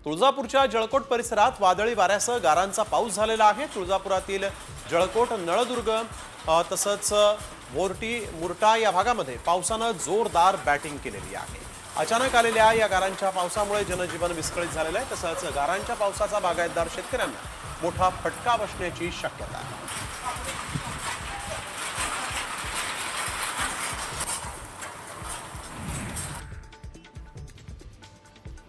तुळजापूरच्या जळकोट परिसरात वादळी वाऱ्यासह गारांचा पाऊस झालेला आहे। तुळजापुरातील जळकोट, नळदुर्ग तसंच वोर्टी, मुरटा या भागामध्ये पावसानं जोरदार बॅटिंग केलेली आहे। अचानक आलेल्या या गारांच्या पावसामुळे जनजीवन विस्कळीत झालेलं आहे। तसंच गारांच्या पावसाचा बागायतदार शेतकऱ्यांना मोठा फटका बसण्याची शक्यता आहे।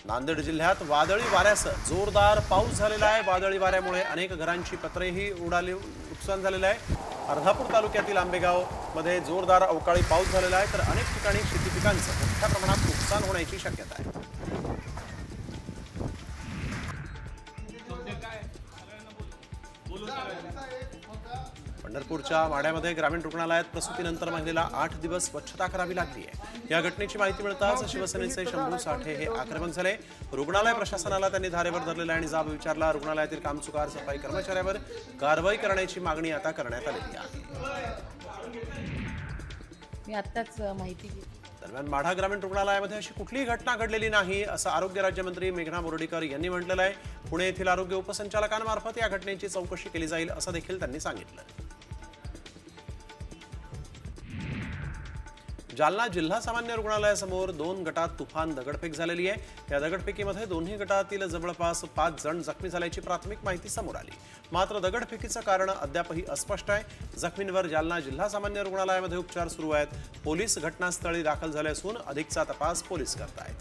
नांदेड जिल्ह्यात वादळी वाऱ्यासह जोरदार पाऊस झालेला आहे। वादळी वाऱ्यामुळे अनेक घरांची पत्रेही उडाली, नुकसान झालेलं आहे। अर्धापूर तालुक्यातील आंबेगाव मध्ये जोरदार अवकाळी पाऊस झालेला आहे, तर अनेक ठिकाणी शेती पिकांचं मोठ्या प्रमाणात नुकसान होण्याची शक्यता आहे। पंढरपूरच्या माढ्यामध्ये ग्रामीण रुग्णालयात प्रसूतीनंतर महिलेला 8 दिवस स्वच्छता करावी लागली आहे। या घटनेची माहिती मिळताच शिवसेनेचे शंभू साठे हे आक्रमक झाले। रुग्णालय प्रशासनाला त्यांनी धारेवर धरलेला आणि जाब विचारला। रुग्णालयातील कामचुकार सफाई कर्मचाऱ्यावर कारवाई करण्याची मागणी आता करण्यात आलेली आहे। मी आत्ताच माहिती घेतली। दरम्यान माढा ग्रामीण रुग्णालयामध्ये अशी कुठलीही घटना घडलेली नाही असं आरोग्य राज्यमंत्री मेघना बोर्डीकर यांनी म्हटलेलं आहे। पुणे येथील आरोग्य उपसंचालकांमार्फत या घटनेची चौकशी केली जाईल असं देखील त्यांनी सांगितलं। जालना जिल्हा सामान्य रुग्णालयासमोर 2 गटात तुफान दगडफेक झालेली आहे। या दगडफेकीमध्ये दोन्ही गटातील जवळपास 5 जण जखमी झाल्याची प्राथमिक माहिती समोर आली। मात्र दगडफेकीचं कारण अद्यापही अस्पष्ट आहे। जखमींवर जालना जिल्हा सामान्य रुग्णालयामध्ये उपचार सुरू आहेत। पोलीस घटनास्थळी दाखल झाले असून अधिकचा तपास पोलीस करत आहेत।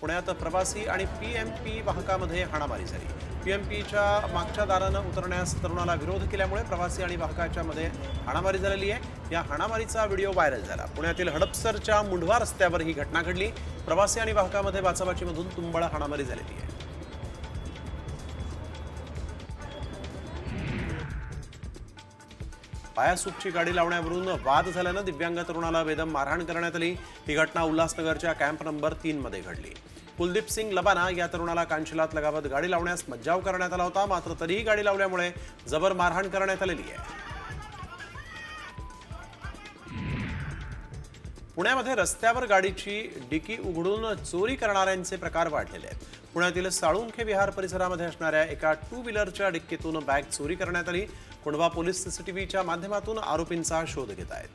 पुण्यात प्रवासी आणि पीएमपी वाहकामध्ये हाणामारी झाली। पीएमपीच्या मागच्या दारानं उतरण्यास तरुणाला विरोध केल्यामुळे प्रवासी आणि वाहकाच्या मध्ये हाणामारी झालेली आहे। या हाणामारीचा व्हिडिओ व्हायरल झाला। पुण्यातील हडपसरच्या मुंढवा रस्त्यावर ही घटना घडली। प्रवासी आणि वाहकामध्ये बाचाबाचीमधून तुंबळ हाणामारी झालेली आहे। पायासूपची गाडी लावण्यावरून वाद झाल्यानं दिव्यांग तरुणाला बेदम मारहाण करण्यात आली। ही घटना उल्हासनगरच्या कॅम्प नंबर 3 मध्ये घडली। कुलदीप सिंग लबाना या तरुणाला कांशिलात लगावत गाडी लावण्यास मज्जाव करण्यात आला होता, मात्र तरीही गाडी लावल्यामुळे जबर मारहाण करण्यात आलेली आहे। पुण्यामध्ये रस्त्यावर गाडीची डिकी उघडून चोरी करणाऱ्यांचे प्रकार वाढलेले आहेत। पुण्यातील साळुंखे विहार परिसरामध्ये असणाऱ्या एका 2 व्हीलरच्या डिक्कीतून बॅग चोरी करण्यात आली। कोंढवा पोलीस सीसीटीव्हीच्या माध्यमातून आरोपींचा शोध घेत आहेत।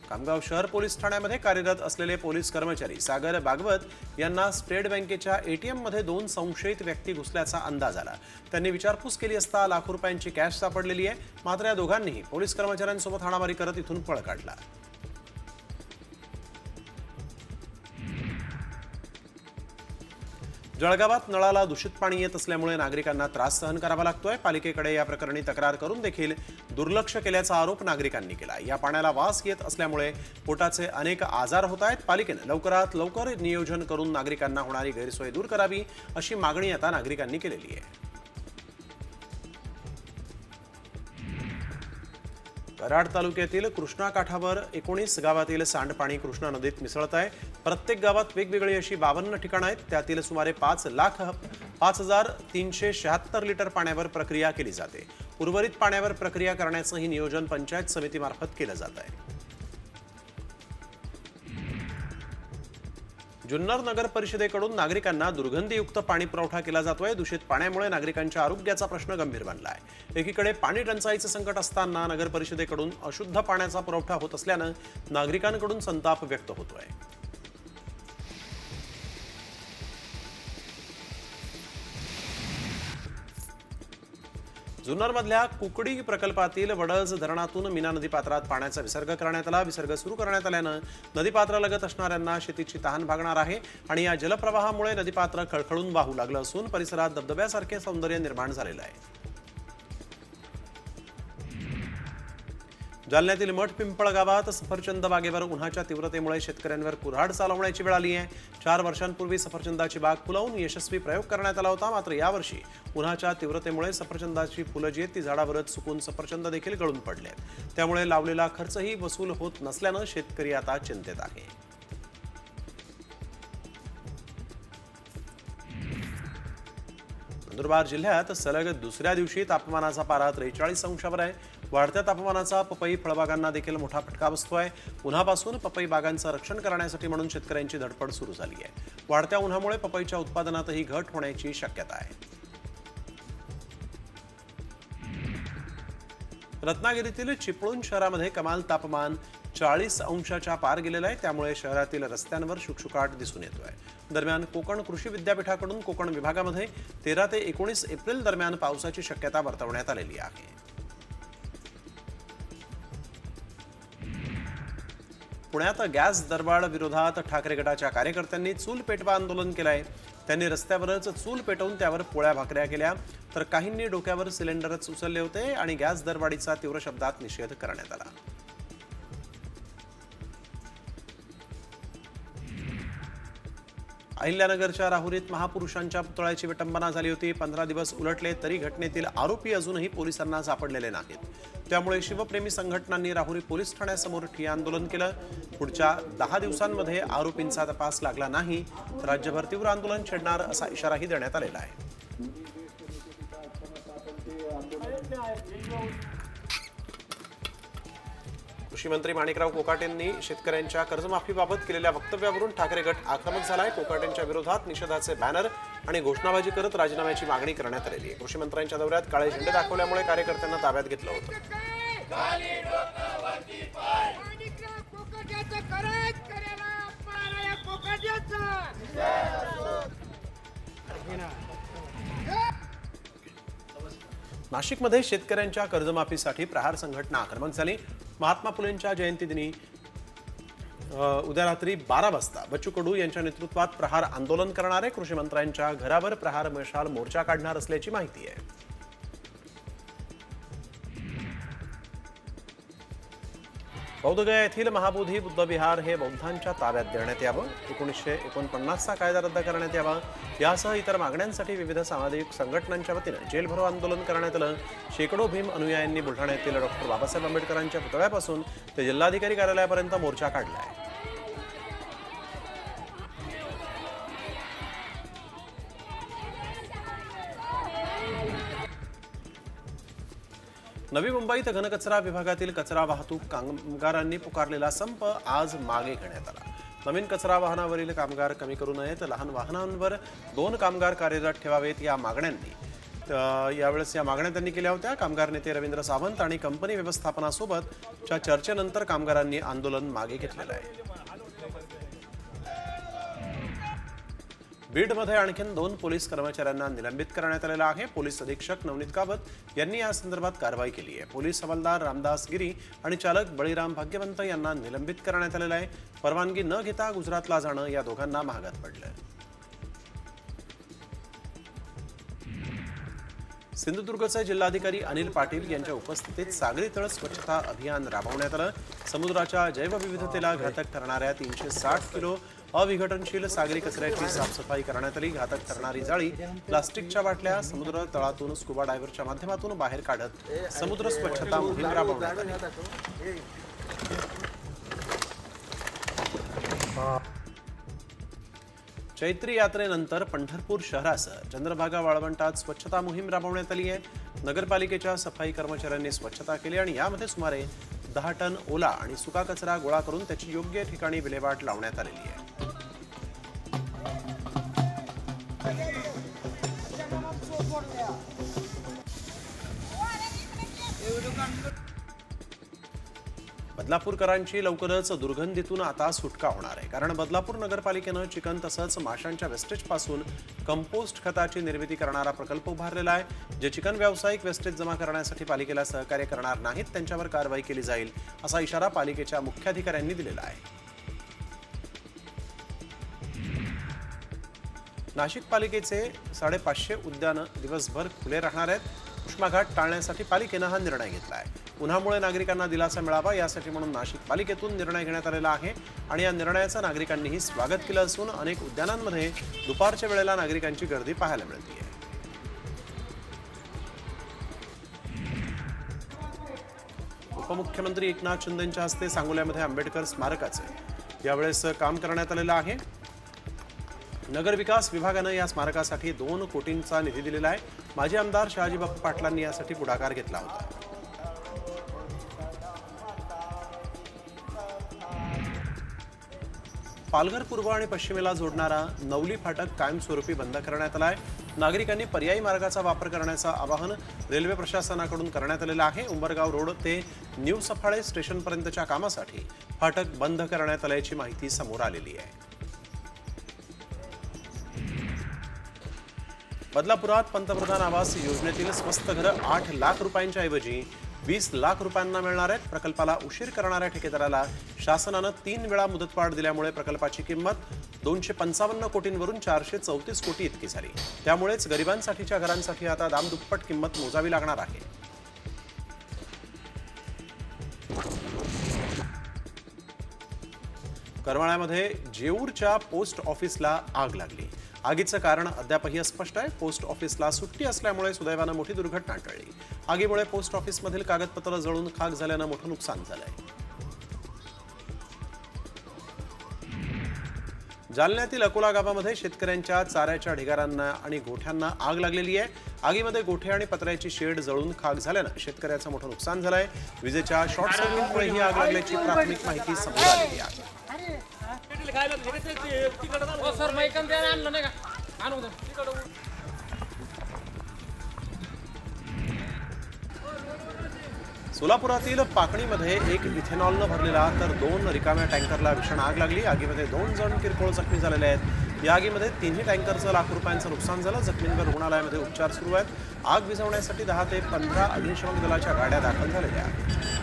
खामगाव शहर पोलीस ठाण्यामध्ये कार्यरत असलेले पोलीस कर्मचारी सागर भागवत यांना स्टेट बँकेच्या एटीएम मध्ये 2 संशयित व्यक्ती घुसल्याचा अंदाज आला। त्यांनी विचारपूस केली असता लाखो रुपयांची कॅश सापडलेली आहे। मात्र या दोघांनीही पोलीस कर्मचाऱ्यांसोबत हाणामारी करत इथून पळ काढला। जळगावात नळाला दूषित पाणी येत असल्यामुळे नागरिकांना त्रास सहन करावा लागतोय। पालिकेकडे या प्रकरणी तक्रार करून देखील दुर्लक्ष केल्याचा आरोप नागरिकांनी केला। या पाण्याला वास येत असल्यामुळे पोटाचे अनेक आजार होत आहेत। पालिकेने लवकरात लवकर नियोजन करून नागरिकांना होणारी गैरसोय दूर करावी अशी मागणी आता नागरिकांनी केलेली आहे। कराड तालुक्यातील कृष्णा काठावर 19 गावातील सांडपाणी कृष्णा नदीत मिसळत आहे। प्रत्येक गावात वेगवेगळी अशी 52 ठिकाणं आहेत। त्यातील सुमारे 5,0376 लिटर पाण्यावर प्रक्रिया केली जाते। उर्वरित पाण्यावर प्रक्रिया करण्याचंही नियोजन पंचायत समितीमार्फत केलं जात आहे। जुन्नर नगर परिषदेकडून नागरिकांना दुर्गंधीयुक्त पाणी पुरवठा केला जातोय। दूषित पाण्यामुळे नागरिकांच्या आरोग्याचा प्रश्न गंभीर बनला आहे। एकीकडे पाणी टंचाईचं संकट असताना नगर परिषदेकडून अशुद्ध पाण्याचा पुरवठा होत असल्यानं नागरिकांकडून संताप व्यक्त होतोय। जुन्नरमधल्या कुकडी प्रकल्पातील वडज धरणातून मीना नदीपात्रात पाण्याचा विसर्ग करण्यात आला। विसर्ग सुरू करण्यात आल्यानं नदीपात्रालगत असणाऱ्यांना शेतीची तहान भागणार आहे आणि या जलप्रवाहामुळे नदीपात्र खळखळून वाहू लागलं असून परिसरात धबधब्यासारखे सौंदर्य निर्माण झालेलं आहे। जालन्यातील मठ पिंपळ गावात सफरचंद बागेवर उन्हाच्या तीव्रतेमुळे शेतकऱ्यांवर कुऱ्हाड चालवण्याची वेळ आली आहे। 4 वर्षांपूर्वी सफरचंदाची बाग फुलवून यशस्वी प्रयोग करण्यात आला होता, मात्र यावर्षी उन्हाच्या तीव्रतेमुळे सफरचंदाची फुलं जी आहेत ती झाडावरच सुकून सफरचंद देखील गळून पडले। त्यामुळे लावलेला खर्चही वसूल होत नसल्यानं शेतकरी आता चिंतेत आहे। नंदुरबार जिल्ह्यात सलग दुसऱ्या दिवशी तापमानाचा पारा 43 अंशावर आहे. वाढत्या तापमानाचा पपई फळबागांना देखील मोठा फटका बसतोय. उन्हापासून पपई बागांचं रक्षण करण्यासाठी म्हणून शेतकऱ्यांची धडपड सुरू झाली आहे. वाढत्या उन्हामुळे पपईच्या उत्पादनातही घट होण्याची शक्यता आहे. रत्नागिरीतील चिपळूण शहरामध्ये कमाल तापमान 40 अंशाच्या पार गेलेलं आहे. त्यामुळे शहरातील रस्त्यांवर शुकशुकाट दिसून येतोय. दरम्यान कोकण कृषी विद्यापीठाकडून कोकण विभागामध्ये 13 ते 19 एप्रिल दरम्यान पावसाची शक्यता वर्तवण्यात आलेली आहे. पुण्यात गॅस दरवाढ विरोधात ठाकरे गटाच्या कार्यकर्त्यांनी चूल पेटवा आंदोलन केलंय. त्यांनी रस्त्यावरच चूल पेटवून त्यावर पोळ्या भाकऱ्या केल्या, तर काहींनी डोक्यावर सिलेंडरच उचलले होते आणि गॅस दरवाढीचा तीव्र शब्दात निषेध करण्यात आला. अहिल्यानगरच्या राहुरीत महापुरुषांच्या पुतळ्याची विटंबना झाली होती. 15 दिवस उलटले तरी घटनेतील आरोपी अजूनही पोलिसांना सापडलेले नाहीत. त्यामुळे शिवप्रेमी संघटनांनी राहुरी पोलीस ठाण्यासमोर ठिय्या आंदोलन केलं. पुढच्या 10 दिवसांमध्ये आरोपींचा तपास लागला नाही तर राज्यभर तीव्र आंदोलन छेडणार असा इशाराही देण्यात आलेला आहे. कृषी मंत्री माणिकराव कोकाटेंनी शेतकऱ्यांच्या कर्जमाफीबाबत केलेल्या वक्तव्यावरून ठाकरे गट आक्रमक झालाय. कोकाटेंच्या विरोधात निषेधाचे बॅनर आणि घोषणाबाजी करत राजीनाम्याची मागणी करण्यात आलेली आहे. कृषी मंत्र्यांच्या दौऱ्यात काळे झेंडे दाखवल्यामुळे कार्यकर्त्यांना ताब्यात घेतलं होतं. नाशिकमध्ये शेतकऱ्यांच्या कर्जमाफीसाठी प्रहार संघटना आक्रमक झाली. महात्मा फुलेंच्या जयंतीदिनी उद्या रात्री 12 वाजता बच्चू कडू यांच्या नेतृत्वात प्रहार आंदोलन करणारे कृषी मंत्र्यांच्या घरावर प्रहार मशाल मोर्चा काढणार असल्याची माहिती आहे. बौद्धगया येथील महाबोधी बुद्ध विहार हे बौद्धांच्या ताब्यात देण्यात यावं, 1949चा कायदा रद्द करण्यात यावा यासह इतर मागण्यांसाठी विविध सामाजिक संघटनांच्या वतीनं जेल भरो आंदोलन करण्यात आलं. शेकडो भीम अनुयायांनी बुलढाण्यातील डॉक्टर बाबासाहेब आंबेडकरांच्या पुतळ्यापासून ते जिल्हाधिकारी कार्यालयापर्यंत मोर्चा काढला आहे. नवी मुंबईत घनकचरा विभागातील कचरा वाहतूक कामगारांनी पुकारलेला संप आज मागे घेण्यात आला. नवीन कचरा वाहनावरील कामगार कमी करू नयेत, लहान वाहनांवर 2 कामगार कार्यरत ठेवावेत या यावेळेस मागण्या त्यांनी केल्या होत्या. कामगार नेते रवींद्र सावंत आणि कंपनी व्यवस्थापनासोबतच्या चर्चेनंतर कामगारांनी आंदोलन मागे घेतलेलं आहे. बीडमध्ये आणखीन 2 पोलीस कर्मचाऱ्यांना निलंबित करण्यात आलेला आहे. पोलीस अधीक्षक नवनीत कावत यांनी या संदर्भात कारवाई केली आहे. पोलीस हवालदार रामदास गिरी आणि चालक बळीराम भाग्यवंत यांना निलंबित करण्यात आलेलं आहे. परवानगी न घेता गुजरातला जाणं या दोघांना महागात पडलं. सिंधुदुर्गचे जिल्हाधिकारी अनिल पाटील यांच्या उपस्थितीत सागरी तळ स्वच्छता अभियान राबवण्यात आलं. समुद्राच्या जैवविविधतेला घातक ठरणाऱ्या 360 किलो अविघटनशील सागरी कचऱ्याची साफसफाई करण्यात आली. घातक ठरणारी जाळी, प्लास्टिकच्या बाटल्या समुद्र तळातून स्कुबा डायव्हरच्या माध्यमातून बाहेर काढत समुद्र स्वच्छता मोहीम राबवण्यात आली. चैत्री यात्रेनंतर पंढरपूर शहरासह चंद्रभागा वाळवंटात स्वच्छता मोहीम राबवण्यात आली आहे. नगरपालिकेच्या सफाई कर्मचाऱ्यांनी स्वच्छता केली आणि यामध्ये सुमारे 10 टन ओला आणि सुका कचरा गोळा करून त्याची योग्य ठिकाणी विल्हेवाट लावण्यात आलेली आहे. बदलापूरकरांची लवकरच दुर्गंधीतून आता सुटका होणार आहे. कारण बदलापूर नगरपालिकेनं चिकन तसंच माशांच्या वेस्टेजपासून कंपोस्ट खताची निर्मिती करणारा प्रकल्प उभारलेला आहे. जे चिकन व्यावसायिक वेस्टेज जमा करण्यासाठी पालिकेला सहकार्य करणार नाहीत त्यांच्यावर कारवाई केली जाईल असा इशारा पालिकेच्या मुख्याधिकाऱ्यांनी दिलेला आहे. नाशिक पालिकेचे 550 उद्यानं दिवसभर खुले राहणार आहेत. उष्माघात टाळण्यासाठी पालिकेनं हा निर्णय घेतला आहे. उन्हामुळे नागरिकांना दिलासा मिळावा यासाठी म्हणून नाशिक पालिकेतून निर्णय घेण्यात आलेला आहे आणि या निर्णयाचं नागरिकांनीही स्वागत केलं असून अनेक उद्यानांमध्ये दुपारच्या वेळेला नागरिकांची गर्दी पाहायला मिळते. उपमुख्यमंत्री एकनाथ शिंदेंच्या हस्ते सांगोल्यामध्ये आंबेडकर स्मारकाचे यावेळेस काम करण्यात आलेलं आहे. नगरविकास विभागानं या स्मारकासाठी 2 कोटींचा निधी दिलेला आहे। माजी आमदार शहाजीबापू पाटलांनी यासाठी पुढाकार घेतला होता। पालघर पूर्व आणि पश्चिमेला जोडणारा नवली फाटक कायमस्वरूपी बंद करण्यात आला आहे। नागरिकांनी पर्यायी मार्गाचा वापर करण्याचं आवाहन रेल्वे प्रशासनाकडून करण्यात आलेलं आहे। उंबरगाव रोड ते न्यू सफाळे स्टेशनपर्यंतच्या कामासाठी फाटक बंद करण्यात आल्याची माहिती समोर आलेली आहे। बदलापुरात पंतप्रधान आवास योजनेतील स्वस्त घरं 8 लाख रुपयांच्या ऐवजी 20 लाख रुपयांना मिळणार आहेत। प्रकल्पाला उशीर करणाऱ्या ठेकेदाराला शासनानं 3 वेळा मुदतवाढ दिल्यामुळे प्रकल्पाची किंमत 255 कोटींवरून 434 कोटी इतकी झाली। त्यामुळेच गरिबांसाठीच्या घरांसाठी आता दामदुप्पट किंमत मोजावी लागणार आहे। करमाळ्यामध्ये जेऊरच्या पोस्ट ऑफिसला आग लागली। आगीचं कारण अद्यापही अस्पष्ट आहे। पोस्ट ऑफिसला सुट्टी असल्यामुळे सुदैवानं मोठी दुर्घटना टळली। आगीमुळे पोस्ट ऑफिसमधील कागदपत्र जळून खाक झाल्यानं मोठं नुकसान झालंय। जालन्यातील अकोला गावामध्ये शेतकऱ्यांच्या चाऱ्याच्या ढिगाऱ्यांना आणि गोठ्यांना आग लागलेली आहे। आगीमध्ये गोठे आणि पत्र्याची शेड जळून खाक झाल्यानं शेतकऱ्याचं मोठं नुकसान झालंय। विजेच्या शॉर्ट सर्किटमुळे ही आग लागल्याची प्राथमिक माहिती समोर आलेली आहे। सोलापुरातील पाकणीमध्ये एक इथेनॉलनं भरलेला तर 2 रिकाम्या टँकरला भीषण आग लागली। आगीमध्ये 2 जण किरकोळ जखमी झालेले आहेत। या आगीमध्ये 3ही टँकरचं लाख रुपयांचं नुकसान झालं। जखमींवर रुग्णालयामध्ये उपचार सुरू आहेत। आग विझवण्यासाठी 10 ते 15 अग्निशमन दलाच्या गाड्या दाखल झालेल्या आहेत।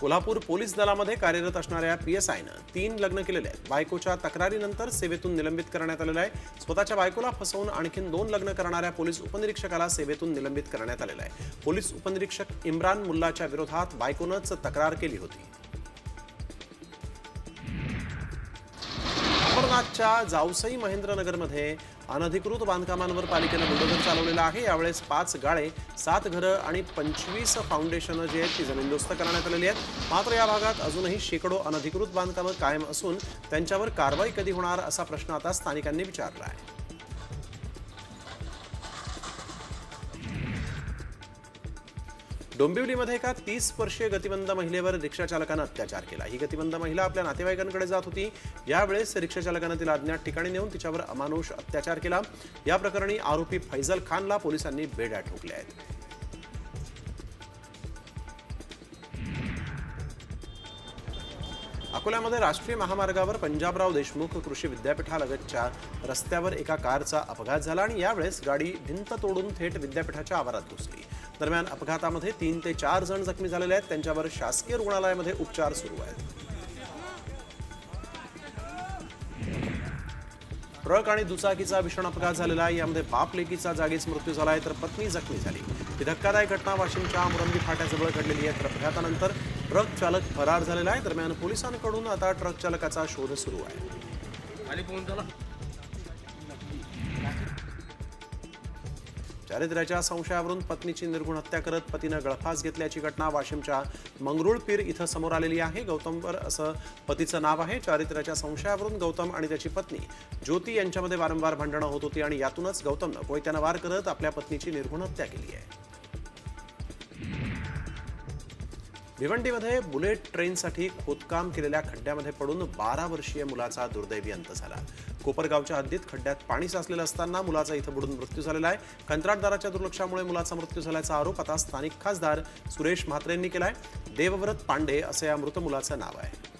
कोल्हापूर पोलीस दलामध्ये कार्यरत असणाऱ्या PSIनं 3 लग्न केलेले आहेत। बायकोच्या तक्रारीनंतर सेवेतून निलंबित करण्यात आलेलं आहे। स्वतःच्या बायकोला फसवून आणखीन 2 लग्न करणाऱ्या पोलीस उपनिरीक्षकाला सेवेतून निलंबित करण्यात आलेलं आहे। पोलीस उपनिरीक्षक इम्रान मुल्लाच्या विरोधात बायकोनंच तक्रार केली होती। अंबरनाथच्या जावसई महेंद्रनगरमध्ये अनधिकृत बांधकामांवर पालिकेनं बुलडोझर चालवलेला आहे। यावेळेस 5 गाळे, 7 घरं आणि 25 फाउंडेशनं जी आहेत ती जमीनदोस्त करण्यात आलेली आहेत। मात्र या भागात अजूनही शेकडो अनधिकृत बांधकामं कायम असून त्यांच्यावर कारवाई कधी होणार असा प्रश्न आता स्थानिकांनी विचारला आहे। डोंबिवलीमध्ये एका 30 वर्षीय गतिमंद महिलेवर रिक्षाचालकानं अत्याचार केला। ही गतिमंद महिला आपल्या नातेवाईकांकडे जात होती। यावेळेस रिक्षाचालकानं तिला अज्ञात ठिकाणी नेऊन तिच्यावर अमानुष अत्याचार केला। या प्रकरणी आरोपी फैजल खानला पोलिसांनी बेड्या ठोकल्या आहेत। अकोल्यामध्ये राष्ट्रीय महामार्गावर पंजाबराव देशमुख कृषी विद्यापीठालगतच्या रस्त्यावर एका कारचा अपघात झाला आणि यावेळेस गाडी भिंत तोडून थेट विद्यापीठाच्या आवारात घुसली। दरम्यान अपघातामध्ये 3 ते 4 जण जखमी झालेले आहेत। त्यांच्यावर शासकीय रुग्णालयामध्ये उपचार सुरू आहेत। ट्रक आणि दुचाकीचा भीषण अपघात झालेला आहे। यामध्ये बाप लेकीचा जागीच मृत्यू झालाय तर पत्नी जखमी झाली। ही धक्कादायक घटना वाशिमच्या मुरंबी फाट्याजवळ घडलेली आहे। तर अपघातानंतर ट्रक चालक फरार झालेला आहे। दरम्यान पोलिसांकडून आता ट्रक चालकाचा शोध सुरू आहे। चारित्र्याच्या संशयावरून पत्नीची निर्घुण हत्या करत पतीनं गळफास घेतल्याची घटना वाशिमच्या मंगरुळपीर इथं समोर आलेली आहे। गौतमवर असं पतीचं नाव आहे। चारित्र्याच्या संशयावरून गौतम आणि त्याची पत्नी ज्योती यांच्यामध्ये वारंवार भांडणं होत होती आणि यातूनच गौतमनं कोयत्यानं वार करत आपल्या पत्नीची निर्घुण हत्या केली आहे। भिवंडीमध्ये बुलेट ट्रेनसाठी खोदकाम केलेल्या खड्ड्यामध्ये पडून 12 वर्षीय मुलाचा दुर्दैवी अंत झाला। कोपरगावच्या हद्दीत खड्ड्यात पाणी साचलेलं असताना मुलाचा इथं बुडून मृत्यू झालेला आहे। कंत्राटदाराच्या दुर्लक्षामुळे मुलाचा मृत्यू झाल्याचा आरोप आता स्थानिक खासदार सुरेश म्हात्रेंनी केलाय। देवव्रत पांडे असं या मृत मुलाचं नाव आहे।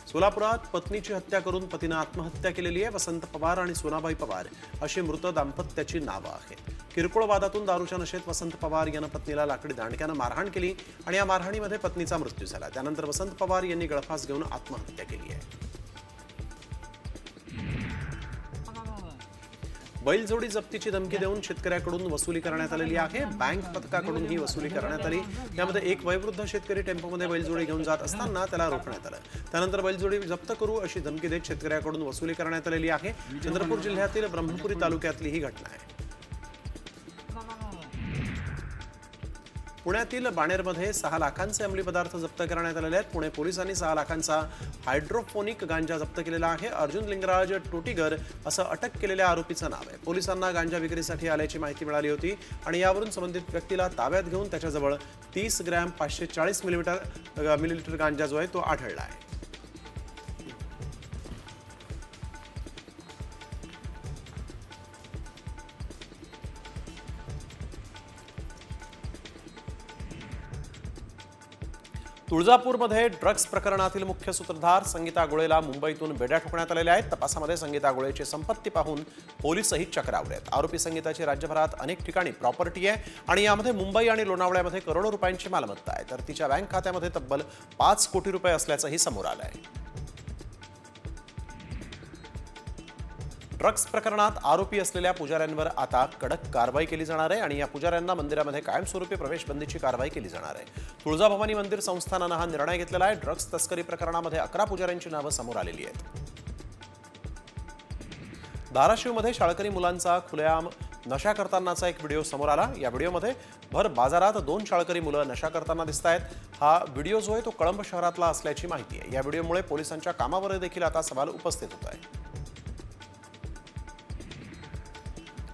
सोलापुरात पत्नीची हत्या करून पतीनं आत्महत्या केलेली आहे। वसंत पवार आणि सोनाबाई पवार अशी मृत दाम्पत्याची नावं आहेत। किरकोळ वादातून दारूच्या नशेत वसंत पवार यानं पत्नीला लाकडी दांडक्यानं मारहाण केली आणि या मारहाणीमध्ये पत्नीचा मृत्यू झाला। त्यानंतर वसंत पवार यांनी गळफास घेऊन आत्महत्या केली आहे। बैलजोडी जप्तीची धमकी देऊन शेतकऱ्याकडून वसुली करण्यात आलेली आहे। बँक पथकाकडून ही वसुली करण्यात आली। यामध्ये एक वयोवृद्ध शेतकरी टेम्पोमध्ये बैलजोडी घेऊन जात असताना त्याला रोखण्यात आलं। त्यानंतर बैलजोडी जप्त करू अशी धमकी देत शेतकऱ्याकडून वसुली करण्यात आलेली आहे। चंद्रपूर जिल्ह्यातील ब्रह्मपुरी तालुक्यातली ही घटना आहे। पुण्यातील बाणेरमध्ये 6 लाखांचे अंमली पदार्थ जप्त करण्यात आलेले आहेत. पुणे पोलिसांनी 6 लाखांचा हायड्रोपोनिक गांजा जप्त केलेला आहे. अर्जुन लिंगराज टोटीगर असं अटक केलेल्या आरोपीचं नाव आहे. पोलिसांना गांजा विक्रीसाठी आल्याची माहिती मिळाली होती आणि यावरून संबंधित व्यक्तीला ताब्यात घेऊन त्याच्याजवळ 30 ग्रॅम 540 मिलीलिटर गांजा जो आहे तो आढळला आहे. तुळजापूरमध्ये ड्रग्ज प्रकरणातील मुख्य सूत्रधार संगीता गोळेला मुंबईतून बेड्या ठोकण्यात आलेल्या आहेत. तपासामध्ये संगीता गोळेची संपत्ती पाहून पोलीसही चक्रावले आहेत. आरोपी संगीताची राज्यभरात अनेक ठिकाणी प्रॉपर्टी आहे आणि यामध्ये मुंबई आणि लोणावळ्यामध्ये करोडो रुपयांची मालमत्ता आहे. तर तिच्या बँक खात्यामध्ये तब्बल 5 कोटी रुपये असल्याचंही समोर आलं आहे. ड्रग्ज प्रकरणात आरोपी असलेल्या पुजाऱ्यांवर आता कडक कारवाई केली जाणार आहे आणि या पुजाऱ्यांना मंदिरामध्ये कायमस्वरूपी प्रवेश बंदीची कारवाई केली जाणार आहे. तुळजाभवानी मंदिर संस्थानानं हा निर्णय घेतलेला आहे. ड्रग्ज तस्करी प्रकरणामध्ये 11 पुजाऱ्यांची नावं समोर आलेली आहेत. धाराशिवमध्ये शाळकरी मुलांचा खुलेआम नशा करतानाचा एक व्हिडिओ समोर आला. या व्हिडिओमध्ये भर बाजारात 2 शाळकरी मुलं नशा करताना दिसत आहेत. हा व्हिडिओ जो आहे तो कळंब शहरातला असल्याची माहिती आहे. या व्हिडिओमुळे पोलिसांच्या कामावर देखील आता सवाल उपस्थित होत आहे.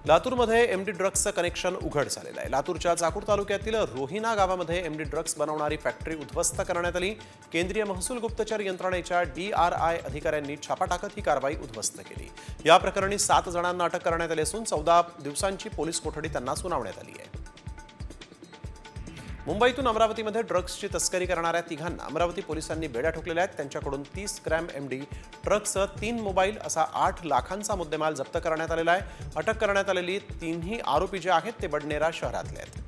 लातूरमध्ये एमडी ड्रग्सचं कनेक्शन उघड झालेलं आहे. लातूरच्या चाकूर तालुक्यातील रोहिना गावामध्ये एमडी ड्रग्स बनवणारी फॅक्टरी उद्ध्वस्त करण्यात आली. केंद्रीय महसूल गुप्तचर यंत्रणेच्या DRI अधिकाऱ्यांनी छापा टाकत ही कारवाई उद्ध्वस्त केली. या प्रकरणी 7 जणांना अटक करण्यात आली असून 14 दिवसांची पोलीस कोठडी त्यांना सुनावण्यात आली आहे. मुंबईतून अमरावतीमध्ये ड्रग्सची तस्करी करणाऱ्या 3घांना अमरावती पोलिसांनी बेड्या ठोकलेल्या आहेत. त्यांच्याकडून 30 ग्रॅम MD ट्रकसह 3 मोबाईल असा 8 लाखांचा मुद्देमाल जप्त करण्यात आलेला आहे. अटक करण्यात आलेली 3ही आरोपी जे आहेत ते बडनेरा शहरातले आहेत.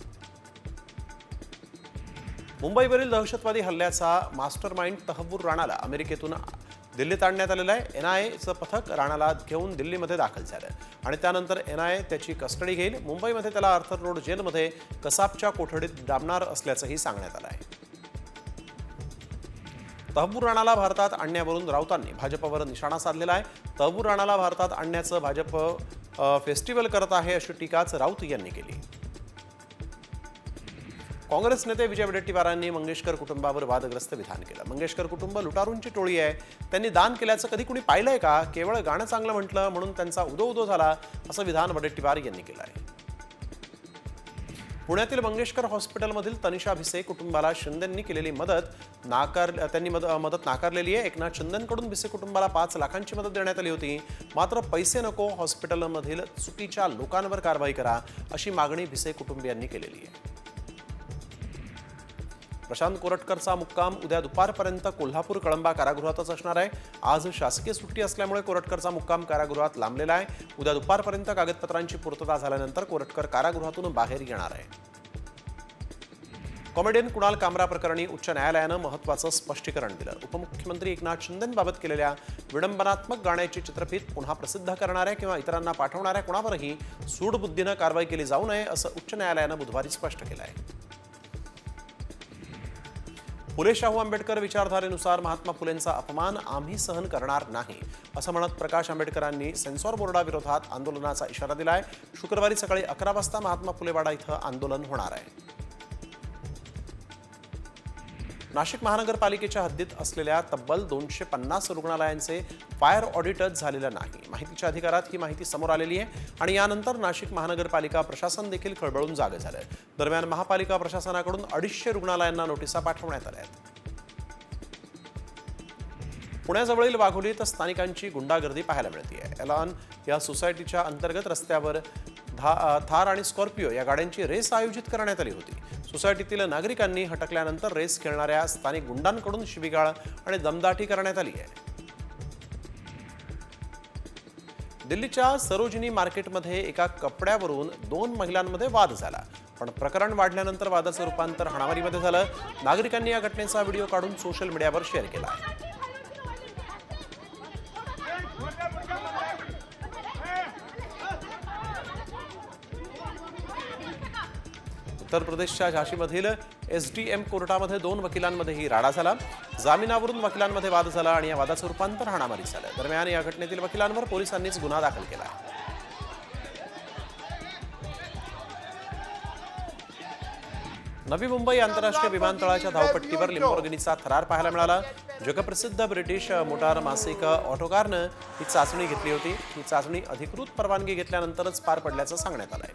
मुंबईवरील दहशतवादी हल्ल्याचा मास्टरमाइंड तहव्वूर राणाला अमेरिकेतून दिल्लीत आणण्यात आलेलं आहे. NIAचं पथक राणाला घेऊन दिल्लीमध्ये दाखल झालं आणि त्यानंतर NIA त्याची कस्टडी घेईल. मुंबईमध्ये त्याला आर्थर रोड जेलमध्ये कसाबच्या कोठडीत डांबणार असल्याचंही सांगण्यात आलं आहे. तहव्वूर राणाला भारतात आणण्यावरून राऊतांनी भाजपवर निशाणा साधलेला आहे. तहव्वूर राणाला भारतात आणण्याचं भाजप फेस्टिवल करत आहे अशी टीकाच राऊत यांनी केली. काँग्रेस नेते विजय वडेट्टीवारांनी मंगेशकर कुटुंबावर वादग्रस्त विधान केलं. मंगेशकर कुटुंब लुटारूंची टोळी आहे. त्यांनी दान केल्याचं कधी कुणी पाहिलंय का? केवळ गाणं चांगलं म्हटलं म्हणून त्यांचा उदो झाला असं विधान वडेट्टीवार यांनी केलं आहे. पुण्यातील मंगेशकर हॉस्पिटलमधील तनिषा भिसे कुटुंबाला शिंदेंनी केलेली मदत नाकारलेली आहे. एकनाथ शिंदेंकडून भिसे कुटुंबाला 5 लाखांची मदत देण्यात आली होती. मात्र पैसे नको, हॉस्पिटलमधील चुकीच्या लोकांवर कारवाई करा अशी मागणी भिसे कुटुंबियांनी केलेली आहे. प्रशांत कोरटकरचा मुक्काम उद्या दुपारपर्यंत कोल्हापूर कळंबा कारागृहातच असणार आहे. आज शासकीय सुट्टी असल्यामुळे कोरटकरचा मुक्काम कारागृहात लांबलेला आहे. उद्या दुपारपर्यंत कागदपत्रांची पूर्तता झाल्यानंतर कोरटकर कारागृहातून बाहेर येणार आहे. कॉमेडियन कुणाल कामरा प्रकरणी उच्च न्यायालयानं महत्त्वाचं स्पष्टीकरण दिलं. उपमुख्यमंत्री एकनाथ शिंदेंबाबत केलेल्या विडंबनात्मक गाण्याची चित्रफित पुन्हा प्रसिद्ध करणाऱ्या किंवा इतरांना पाठवणाऱ्या कोणावरही सूडबुद्धीनं कारवाई केली जाऊ नये असं उच्च न्यायालयानं बुधवारी स्पष्ट केलं आहे. फुले शाहू आंबेडकर विचारधारेनुसार महात्मा फुलेंचा अपमान आम्ही सहन करणार नाही असं म्हणत प्रकाश आंबेडकरांनी सेन्सॉर बोर्डाविरोधात आंदोलनाचा इशारा दिलाय. शुक्रवारी सकाळी 11 वाजता महात्मा फुले वाडा इथं आंदोलन होणार आहे. नाशिक महानगरपालिकेच्या हद्दीत असलेल्या तब्बल 250 रुग्णालयांचे फायर ऑडिटच झालेलं नाही. माहितीच्या अधिकारात ही माहिती समोर आलेली आहे आणि यानंतर नाशिक महानगरपालिका प्रशासन देखील खळबळून जागे झालं. दरम्यान महापालिका प्रशासनाकडून 250 रुग्णालयांना नोटिसा पाठवण्यात आल्या आहेत. पुण्याजवळील वाघोलीत स्थानिकांची गुंडागर्दी पाहायला मिळते. एलॉन या सोसायटीच्या अंतर्गत रस्त्यावर थार आणि स्कॉर्पिओ या गाड्यांची रेस आयोजित करण्यात आली होती. सोसायटीतील नागरिकांनी हटकल्यानंतर रेस खेळणाऱ्या स्थानिक गुंडांकडून शिवीगाळ आणि दमदाटी करण्यात आली आहे. दिल्लीच्या सरोजिनी मार्केटमध्ये एका कपड्यावरून 2 महिलांमध्ये वाद झाला. पण प्रकरण वाढल्यानंतर वादाचं रूपांतर हाणामारीमध्ये झालं. नागरिकांनी या घटनेचा व्हिडिओ काढून सोशल मीडियावर शेअर केला आहे. उत्तर प्रदेशच्या झाशीमधील SDM कोर्टामध्ये 2 वकिलांमध्येही राडा झाला. जामिनावरून वकिलांमध्ये वाद झाला आणि या वादाचं रूपांतर हाणामारीत झालं. दरम्यान या घटनेतील वकिलांवर पोलिसांनीच गुन्हा दाखल केला. नवी मुंबई आंतरराष्ट्रीय विमानतळाच्या धावपट्टीवर लिंबोर्गिनीचा थरार पाहायला मिळाला। जगप्रसिद्ध ब्रिटिश मोटार मासिक ऑटोकारनं ही चाचणी घेतली होती। ही चाचणी अधिकृत परवानगी घेतल्यानंतरच पार पडल्याचं सांगण्यात आलंय।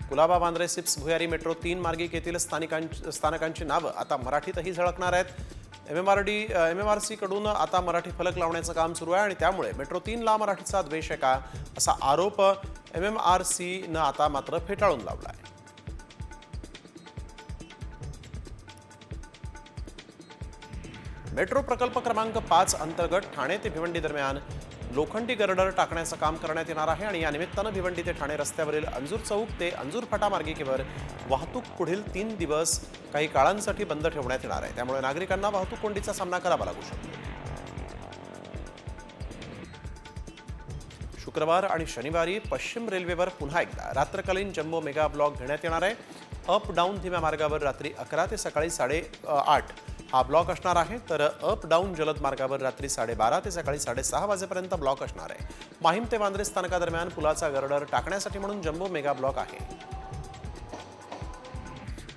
कुलाबा वांद्रे सिप्स भुयारी मेट्रो 3 मार्गिकेतील स्थानकांची नावं आता मराठीतही झळकणार आहेत। MMRC कडून आता मराठी फलक लावण्याचं काम सुरू आहे आणि त्यामुळे मेट्रो 3 ला मराठीचा द्वेष आहे का असा आरोप MMRC न आता मात्र फेटाळून लावला आहे। मेट्रो प्रकल्प क्रमांक 5 अंतर्गत ठाणे ते भिवंडी दरम्यान लोखंडी गर्डर टाकण्याचं काम करण्यात येणार आहे आणि या निमित्तानं भिवंडी ते ठाणे रस्त्यावरील अंजूर चौक ते अंजूर फाटा मार्गिकेवर वाहतूक पुढील 3 दिवस काही काळांसाठी बंद ठेवण्यात येणार आहे। त्यामुळे नागरिकांना वाहतूक कोंडीचा सामना करावा लागू शकतो। शुक्रवार आणि शनिवारी पश्चिम रेल्वेवर पुन्हा एकदा रात्रकालीन जम्बो मेगा ब्लॉक घेण्यात येणार आहे। अप डाऊन धीम्या मार्गावर रात्री 11 ते सकाळी 8:30 हा ब्लॉक असणार आहे, तर अप डाऊन जलद मार्गावर रात्री 12:30 ते सकाळी 6:30 वाजेपर्यंत ब्लॉक असणार आहे। माहीम ते वांद्रे स्थानकादरम्यान पुलाचा गर्डर टाकण्यासाठी म्हणून जम्बो मेगा ब्लॉक आहे।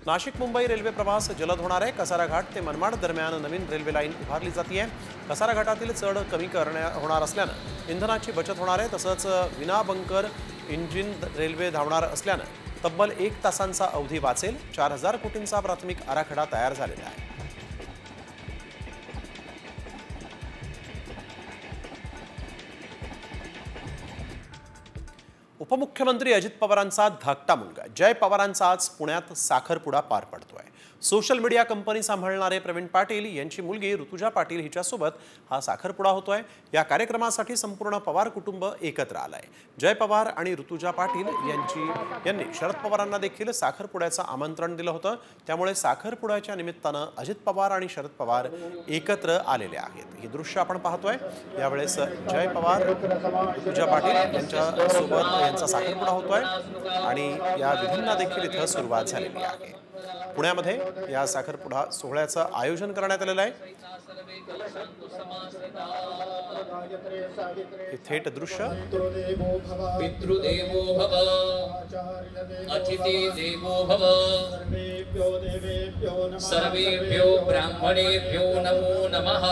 नाशिक मुंबई रेल्वे प्रवास जलद होणार आहे। कसारा घाट ते मनमाड दरम्यान नवीन रेल्वे लाईन उभारली जाते। कसारा घाटातील चढ कमी होणार असल्यानं इंधनाची बचत होणार आहे। तसंच विना बंकर इंजिन रेल्वे धावणार असल्यानं तब्बल 1 तासांचा अवधी वाचेल। 4000 कोटींचा प्राथमिक आराखडा तयार झालेला आहे। उपमुख्यमंत्री अजित पवारांचा धाकटा मुलगा जय पवारांचा आज पुण्यात साखरपुडा पार पडतोय। सोशल मीडिया कंपनी सांभाळणारे प्रवीण पाटील यांची मुलगी ऋतुजा पाटील हिच्यासोबत हा साखरपुडा होतोय। या कार्यक्रमासाठी संपूर्ण पवार कुटुंब एकत्र आलंय। जय पवार आणि ऋतुजा पाटील यांनी शरद पवारांना देखील साखरपुड्याचं आमंत्रण दिलं होतं। त्यामुळे साखरपुड्याच्या निमित्तानं अजित पवार आणि शरद पवार एकत्र आलेले आहेत। ही दृश्य आपण पाहतोय। यावेळेस जय पवार ऋतुजा पाटील यांचा साखरपुडा होतोय आणि या विधींना देखील इथं सुरुवात झालेली आहे। पुण्यामध्ये या साखरपुडा सोहळ्याचं आयोजन करण्यात आलेलं आहे। हे थेट दृश्य पितृदेवो भव अतिथि देवो भव सर्वेभ्यो ब्राह्मणेभ्यो नमो नमः।